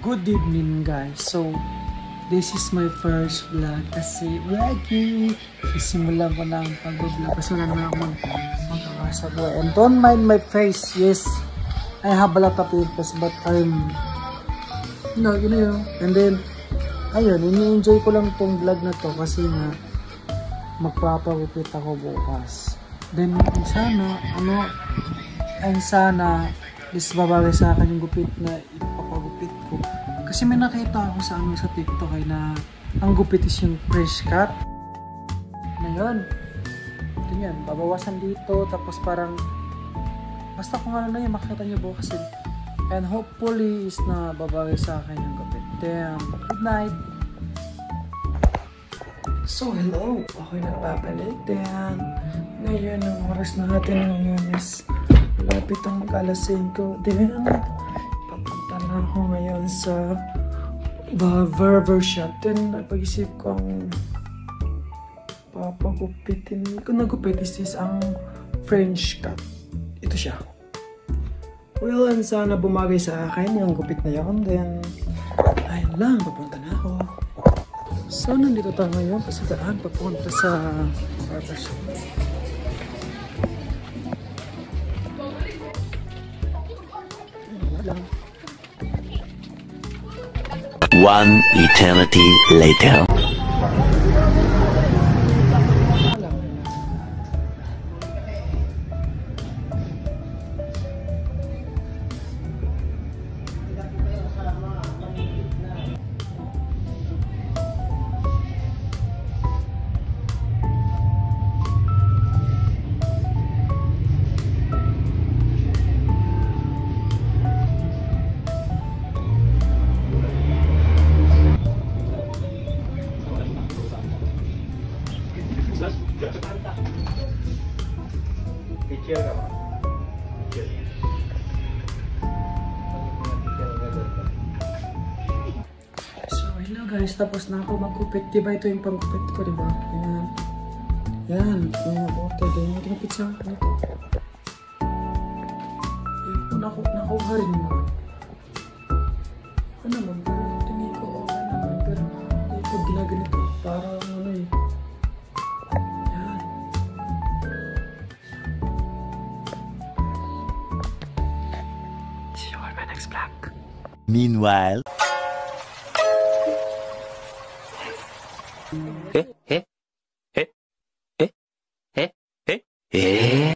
Good evening guys. So, this is my first vlog kasi sisimulan ko na ang pag-vlog kasi wala naman ako magkakasa buhay. And don't mind my face. Yes, I have a lot of pimples but I'm you know. And then, ayun, ini-enjoy ko lang tong vlog na to kasi nga magpapagupit ako bukas. Then, sana is babagay sa akin yung gupit na ipapagupit ko. Kasi may nakita ako sa TikTok ay na ang gupit is yung fresh cut. Ngayon, ito yan, babawasan dito, tapos parang basta kung ano na yun, makikita nyo bukas yun. And hopefully is na babagay sa akin yung gupit. Then, good night! So, hello! Ako'y nagpapalit. Then, ngayon, ang oras na natin ngayon is lapit ang mag-alas 5. Then, papunta na ako ngayon sa barber shop. Then, napag-isip ko ang papagupitin. Kung nagupit is ang French cut. Ito siya. Well, and sana bumagay sa akin yung gupit na yun. Then, ayun lang, papunta na ako. So, nandito tayo ngayon kasi daan papunta sa barber shop. One eternity later. So, hello guys, tapos na ako magkupit. Diba ito yung panggupit ko, diba? Ayan. Yan, yung bote. Then, yung kinupit sa akin ito. Nakuha rin mo. Ano naman, pero tingin ko okay naman. Pero, ito ginaganito. Parang ano eh. Yan. See you on my next vlog. Meanwhile. Eh?